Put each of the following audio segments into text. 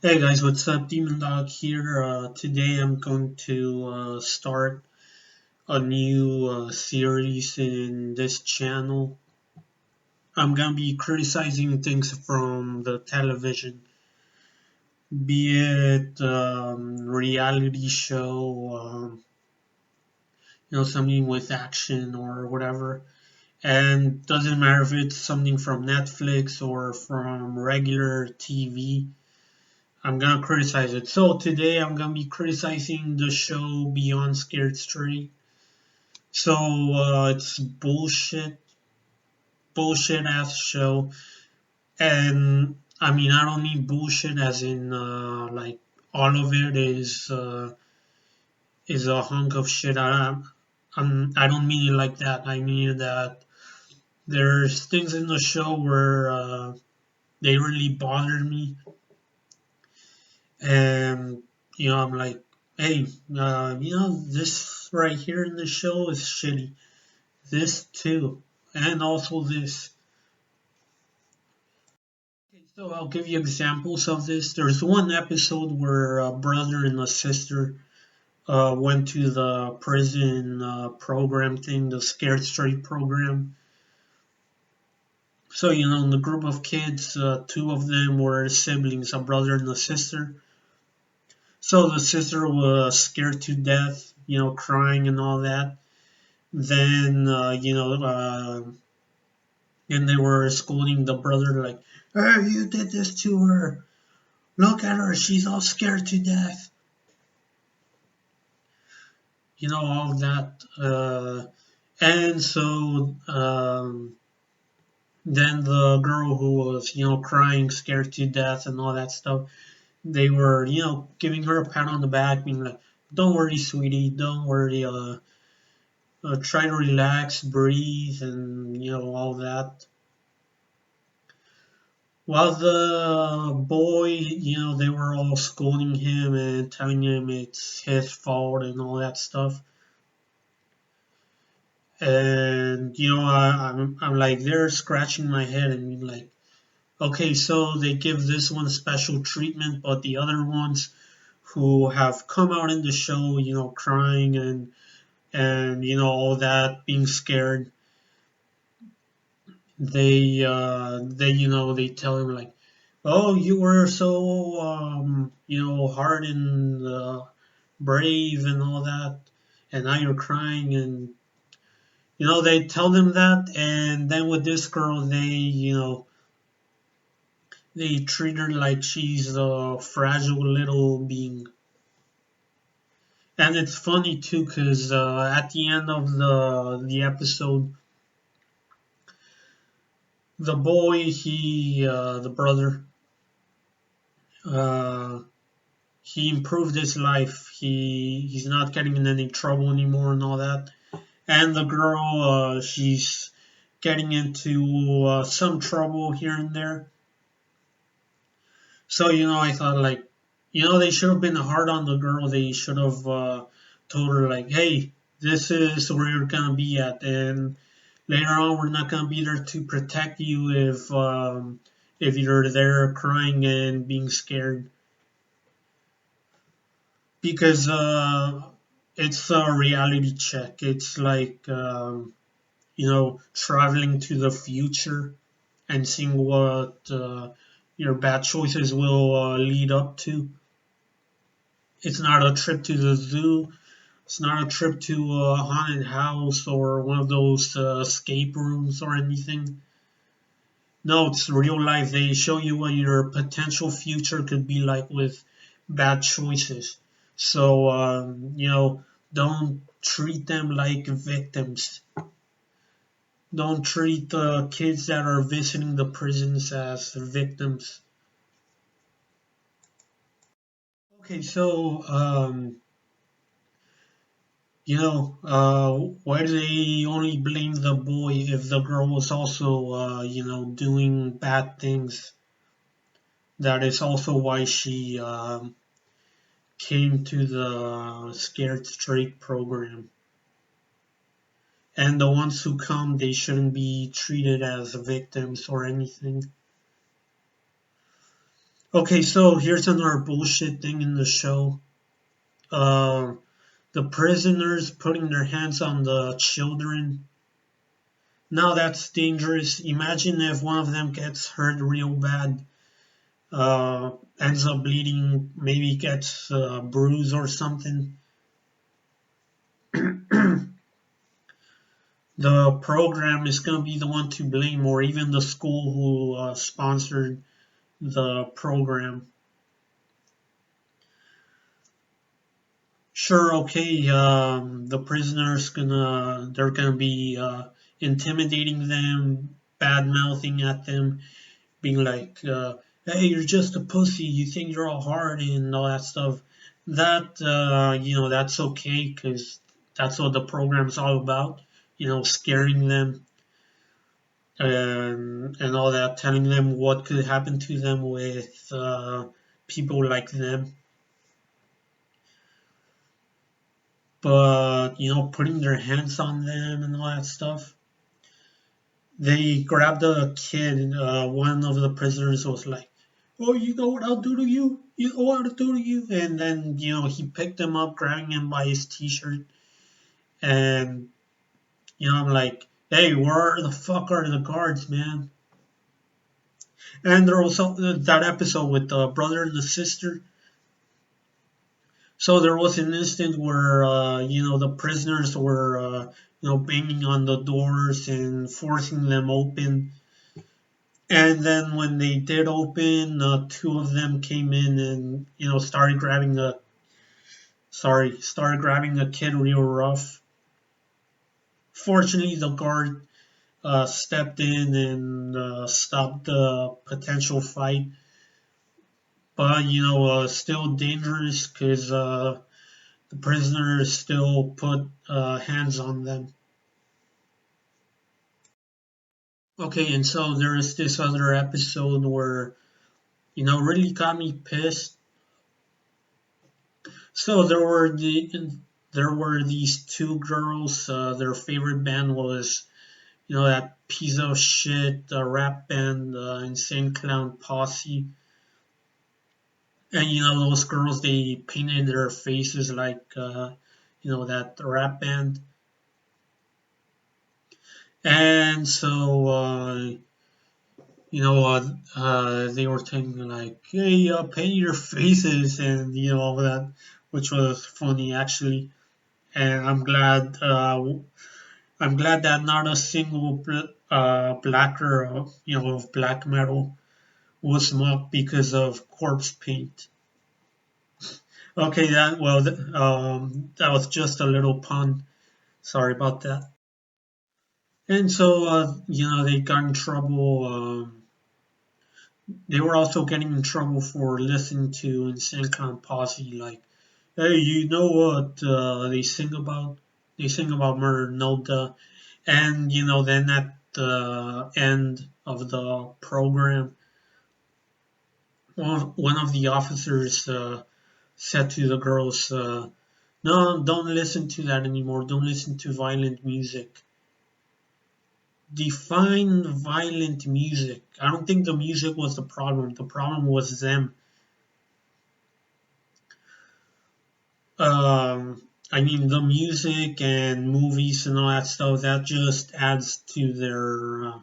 Hey guys, what's up? Demon Dog here. Today I'm going to start a new series in this channel. I'm gonna be criticizing things from the television, be it reality show, something with action or whatever. And doesn't matter if it's something from Netflix or from regular TV. I'm gonna criticize it. So today I'm gonna be criticizing the show Beyond Scared Straight. So it's bullshit ass show, and I mean I don't mean bullshit as in like all of it is a hunk of shit. I don't mean it like that. I mean that there's things in the show where they really bothered me, and I'm like, hey, this right here in the show is shitty. This too, and also this. Okay, so I'll give you examples of this. There's one episode where a brother and a sister went to the prison program thing, the Scared Straight program. So, in the group of kids, two of them were siblings, a brother and a sister. So the sister was scared to death, crying and all that. Then, and they were scolding the brother like, "Hey, you did this to her. Look at her. She's all scared to death." All that. And so then the girl who was, crying, scared to death, and all that stuff, they were, giving her a pat on the back, being like, "Don't worry, sweetie. Don't worry. Try to relax, breathe, and all that." While the boy, they were all scolding him and telling him it's his fault and all that stuff. And I'm like, they're scratching my head and being like, okay, so they give this one special treatment, but the other ones who have come out in the show, crying and all that, being scared, they tell him like, oh, you were so hard and brave and all that, and now you're crying, and they tell them that. And then with this girl, they treat her like she's a fragile little being. And it's funny too, because at the end of the episode, the boy, the brother, uh, he improved his life. He's not getting in any trouble anymore and all that. And the girl, she's getting into some trouble here and there. So I thought like, they should have been hard on the girl. They should have told her like, hey, this is where you're gonna be at, and later on we're not gonna be there to protect you if you're there crying and being scared, because it's a reality check. It's like traveling to the future and seeing what your bad choices will lead up to. It's not a trip to the zoo. It's not a trip to a haunted house or one of those escape rooms or anything. No, it's real life. They show you what your potential future could be like with bad choices. So, don't treat them like victims. Don't treat the kids that are visiting the prisons as victims. Okay, so why do they only blame the boy if the girl was also doing bad things? That is also why she came to the Scared Straight program. And the ones who come, they shouldn't be treated as victims or anything. Okay, so here's another bullshit thing in the show. Uh, the prisoners putting their hands on the children. Now that's dangerous. Imagine if one of them gets hurt real bad, ends up bleeding, maybe gets bruised or something. The program is going to be the one to blame, or even the school who sponsored the program. Sure, okay, the prisoners they're gonna be intimidating them, bad mouthing at them, being like, "Hey, you're just a pussy. You think you're all hard and all that stuff." That that's okay because that's what the program's all about. Scaring them and all that, telling them what could happen to them with people like them. But putting their hands on them and all that stuff. They grabbed a kid. One of the prisoners was like, "Oh, you know what I'll do to you? You know what I'll do to you?" And then he picked him up, grabbing him by his t-shirt, and I'm like, "Hey, where the fuck are the guards, man?" And there was that episode with the brother and the sister. So there was an instant where the prisoners were banging on the doors and forcing them open. And then when they did open, two of them came in and started grabbing a kid real rough. Fortunately, the guard stepped in and stopped the potential fight. But still dangerous because the prisoners still put hands on them. Okay, and so there is this other episode where really got me pissed. So there were these two girls. Their favorite band was that piece of shit rap band, Insane Clown Posse. And those girls, they painted their faces like that rap band. And so they were thinking like, "Hey, paint your faces," and all that, which was funny actually. And I'm glad that not a single blacker of black metal was mocked because of corpse paint. Okay, that was just a little pun. Sorry about that. And so they got in trouble. They were also getting in trouble for listening to Insane Clown Posse. Like, hey, you know what they sing about? They sing about murder, no duh. And then at the end of the program, one of the officers said to the girls, "No, don't listen to that anymore. Don't listen to violent music." Define violent music. I don't think the music was the problem. The problem was them. I mean, the music and movies and all that stuff, that just adds to their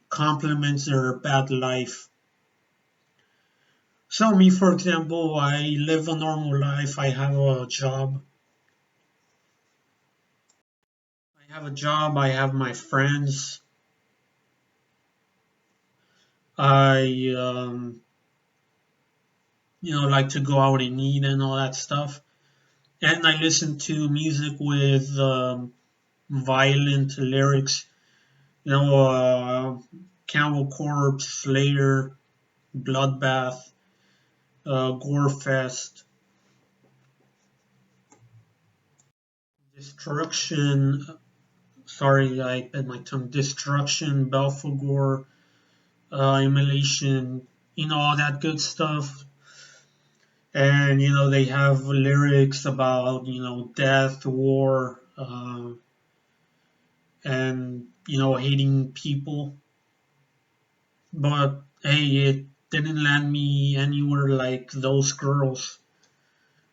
complements their bad life. So me, for example, I live a normal life. I have a job. I have my friends. I like to go out and eat and all that stuff. And I listen to music with violent lyrics. Cannibal Corpse, Slayer, Bloodbath, Gorefest, Destruction. Sorry, I bit my tongue. Destruction, Belphegor, Immolation. All that good stuff. And they have lyrics about death, war, and hating people. But hey, didn't land me anywhere like those girls.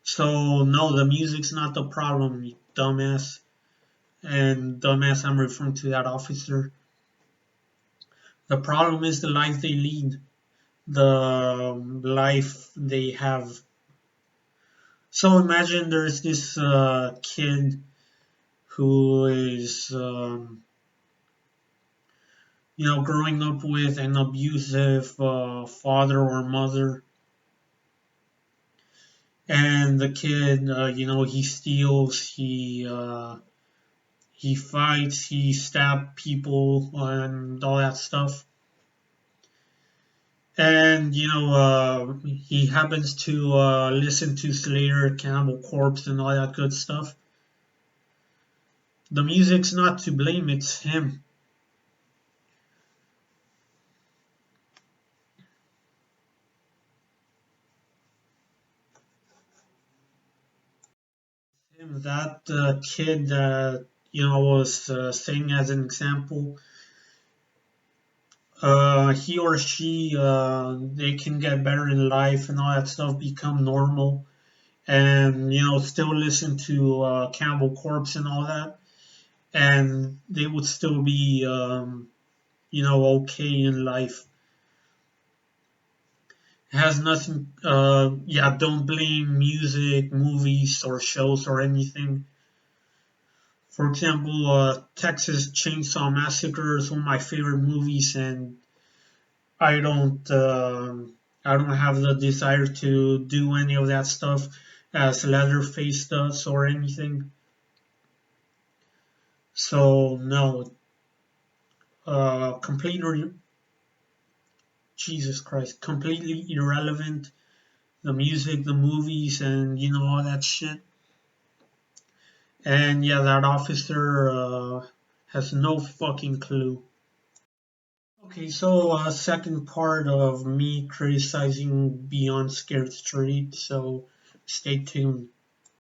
So no, the music's not the problem, you dumbass. And dumbass, I'm referring to that officer. The problem is the life they lead, the life they have. So imagine there's this kid who is, growing up with an abusive father or mother, and the kid, he steals, he fights, he stabs people, and all that stuff. And he happens to listen to Slayer, Cannibal Corpse, and all that good stuff. The music's not to blame; it's him. Him, that kid that was saying as an example. He or she, they can get better in life and all that stuff, become normal, and still listen to Cannibal Corpse and all that, and they would still be okay in life. It has nothing. Yeah, don't blame music, movies, or shows or anything. For example, Texas Chainsaw Massacre is one of my favorite movies, and I don't I don't have the desire to do any of that stuff as Leatherface does or anything. So no, completely, Jesus Christ, completely irrelevant. The music, the movies, and all that shit. And yeah, that officer has no fucking clue. Okay, so second part of me criticizing Beyond Scared Street. So stay tuned.